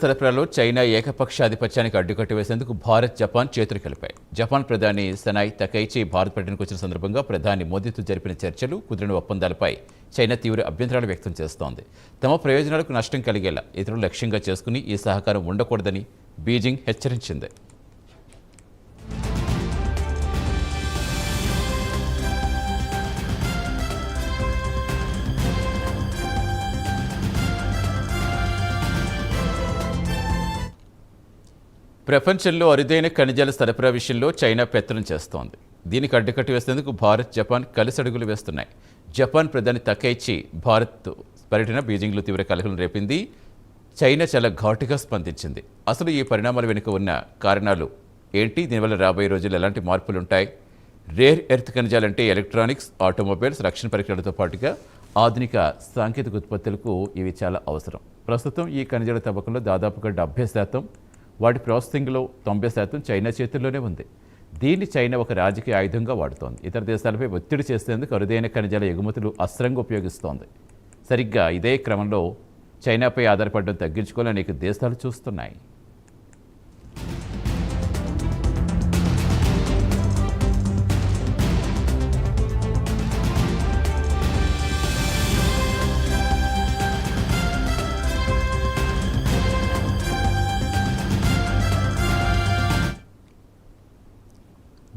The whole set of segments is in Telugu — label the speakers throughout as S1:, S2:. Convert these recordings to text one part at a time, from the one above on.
S1: సరఫరాలో చైనా ఏకపక్షాధిపత్యానికి అడ్డుకట్ట వేసేందుకు భారత్, జపాన్ చేతులు కలిపాయి. జపాన్ ప్రధాని సనాయ్ తకైచి భారత్ పర్యటనకు వచ్చిన సందర్భంగా ప్రధాని మోదీతో జరిపిన చర్చలు, కుదిరిన ఒప్పందాలపై చైనా తీవ్ర అభ్యంతరాలు వ్యక్తం చేస్తోంది. తమ ప్రయోజనాలకు నష్టం కలిగేలా ఇతరులు లక్ష్యంగా చేసుకుని ఈ సహకారం ఉండకూడదని బీజింగ్ హెచ్చరించింది. ప్రపంచంలో అరుదైన ఖనిజాల సరఫరా విషయంలో చైనా పెత్తనం చేస్తోంది. దీనికి అడ్డుకట్ట వేసేందుకు భారత్, జపాన్ కలిసి అడుగులు వేస్తున్నాయి. జపాన్ ప్రధాని తకైచి భారత్ పర్యటన బీజింగ్లో తీవ్ర కలకలం రేపింది. చైనా చాలా ఘాటుగా స్పందించింది. అసలు ఈ పరిణామాల వెనుక ఉన్న కారణాలు ఏంటి? దీనివల్ల రాబోయే రోజుల్లో ఎలాంటి మార్పులుంటాయి? రేర్ ఎర్త్ ఖనిజాలంటే ఎలక్ట్రానిక్స్, ఆటోమొబైల్స్, రక్షణ పరికరాలతో పాటుగా ఆధునిక సాంకేతిక ఉత్పత్తులకు ఇవి చాలా అవసరం. ప్రస్తుతం ఈ ఖనిజాల తవ్వకంలో దాదాపుగా 70%, వాటి ప్రాసెసింగ్లో 90% చైనా చేతుల్లోనే ఉంది. దీన్ని చైనా ఒక రాజకీయ ఆయుధంగా వాడుతోంది. ఇతర దేశాలపై ఒత్తిడి చేసేందుకు అరుదైన ఖనిజాల ఎగుమతులు అస్త్రంగా ఉపయోగిస్తోంది. సరిగ్గా ఇదే క్రమంలో చైనాపై ఆధారపడడం తగ్గించుకోవాలని అనేక దేశాలు చూస్తున్నాయి.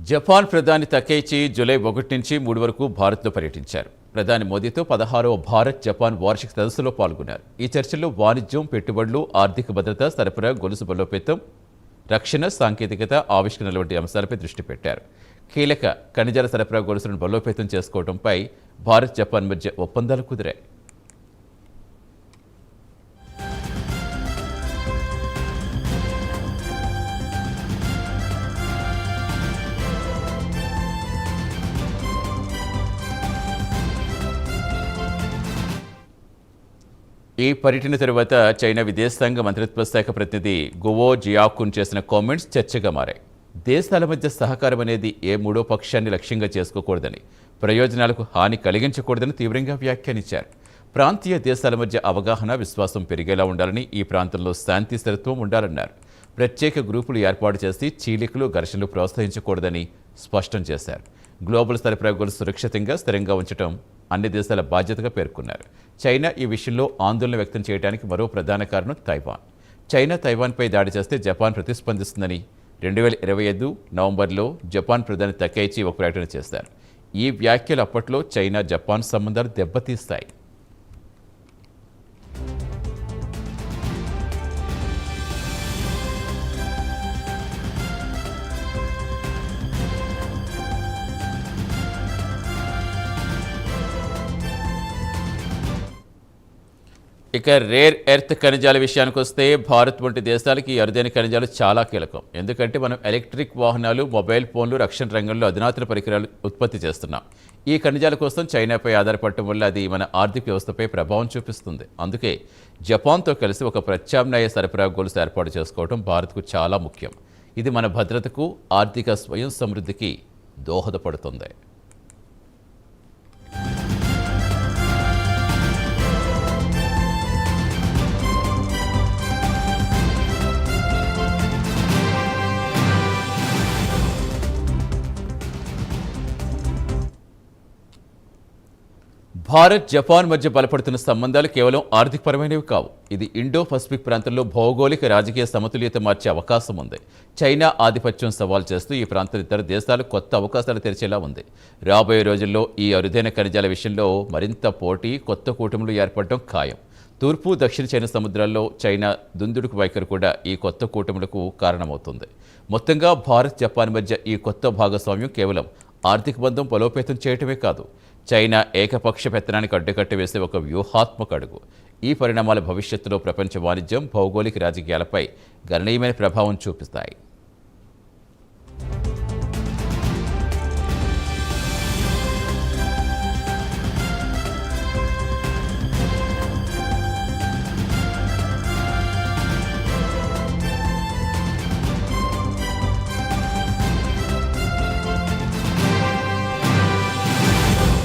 S1: జపాన్ ప్రధాని తకైచి జూలై 1 నుంచి 3 వరకు భారత్లో పర్యటించారు. ప్రధాని మోదీతో 16వ భారత్, జపాన్ వార్షిక సదస్సులో పాల్గొన్నారు. ఈ చర్చల్లో వాణిజ్యం, పెట్టుబడులు, ఆర్థిక భద్రత, సరఫరా గొలుసు బలోపేతం, రక్షణ, సాంకేతికత, ఆవిష్కరణల వంటి అంశాలపై దృష్టి పెట్టారు. కీలక ఖనిజాల సరఫరా గొలుసులను బలోపేతం చేసుకోవడంపై భారత్, జపాన్ మధ్య ఒప్పందాలు కుదిరాయి. ఈ పర్యటన తరువాత చైనా విదేశాంగ మంత్రిత్వ శాఖ ప్రతినిధి గువో జియాకున్ చేసిన కామెంట్స్ చర్చగా మారాయి. దేశాల మధ్య సహకారం అనేది ఏ మూడో పక్షాన్ని లక్ష్యంగా చేసుకోకూడదని, ప్రయోజనాలకు హాని కలిగించకూడదని తీవ్రంగా వ్యాఖ్యానించారు. ప్రాంతీయ దేశాల మధ్య అవగాహన, విశ్వాసం పెరిగేలా ఉండాలని, ఈ ప్రాంతంలో శాంతి స్థిరత్వం ఉండాలన్నారు. ప్రత్యేక గ్రూపులు ఏర్పాటు చేసి చీలికలు, ఘర్షణలు ప్రోత్సహించకూడదని స్పష్టం చేశారు. గ్లోబల్ సరఫరా గొలుసు సురక్షితంగా, స్థిరంగా ఉంచడం అన్ని దేశాల బాధ్యతగా పేర్కొన్నారు. చైనా ఈ విషయంలో ఆందోళన వ్యక్తం చేయడానికి మరో ప్రధాన కారణం తైవాన్. చైనా తైవాన్పై దాడి చేస్తే జపాన్ ప్రతిస్పందిస్తుందని 2025 నవంబర్లో జపాన్ ప్రధాని తకైచి ఒక ప్రకటన చేశారు. ఈ వ్యాఖ్యలు అప్పట్లో చైనా, జపాన్ సంబంధాలు దెబ్బతీస్తాయి. ఇక రేర్ ఎర్త్ ఖనిజాల విషయానికి వస్తే భారత్ వంటి దేశాలకి ఈ అరుదైన ఖనిజాలు చాలా కీలకం. ఎందుకంటే మనం ఎలక్ట్రిక్ వాహనాలు, మొబైల్ ఫోన్లు, రక్షణ రంగంలో అధునాతన పరికరాలు ఉత్పత్తి చేస్తున్నాం. ఈ ఖనిజాల కోసం చైనాపై ఆధారపడటం వల్ల అది మన ఆర్థిక వ్యవస్థపై ప్రభావం చూపిస్తుంది. అందుకే జపాన్తో కలిసి ఒక ప్రత్యామ్నాయ సరఫరా గొలుసు ఏర్పాటు చేసుకోవడం భారత్కు చాలా ముఖ్యం. ఇది మన భద్రతకు, ఆర్థిక స్వయం సమృద్ధికి దోహదపడుతుంది. భారత్, జపాన్ మధ్య బలపడుతున్న సంబంధాలు కేవలం ఆర్థికపరమైనవి కావు. ఇది ఇండో పసిఫిక్ ప్రాంతంలో భౌగోళిక, రాజకీయ సమతుల్యత మార్చే అవకాశం ఉంది. చైనా ఆధిపత్యం సవాల్ చేస్తూ ఈ ప్రాంతం ఇతర దేశాలు కొత్త అవకాశాలు తెరిచేలా ఉంది. రాబోయే రోజుల్లో ఈ అరుదైన ఖనిజాల విషయంలో మరింత పోటీ, కొత్త కూటములు ఏర్పడడం ఖాయం. తూర్పు, దక్షిణ చైనా సముద్రాల్లో చైనా దుందుడుకు వైఖరి కూడా ఈ కొత్త కూటములకు కారణమవుతుంది. మొత్తంగా భారత్, జపాన్ మధ్య ఈ కొత్త భాగస్వామ్యం కేవలం ఆర్థిక బంధం బలోపేతం చేయటమే కాదు, చైనా ఏకపక్ష పెత్తనానికి అడ్డుకట్ట వేసే ఒక వ్యూహాత్మక అడుగు. ఈ పరిణామాల భవిష్యత్తులో ప్రపంచ వాణిజ్యం, భౌగోళిక రాజకీయాలపై గణనీయమైన ప్రభావం చూపిస్తాయి.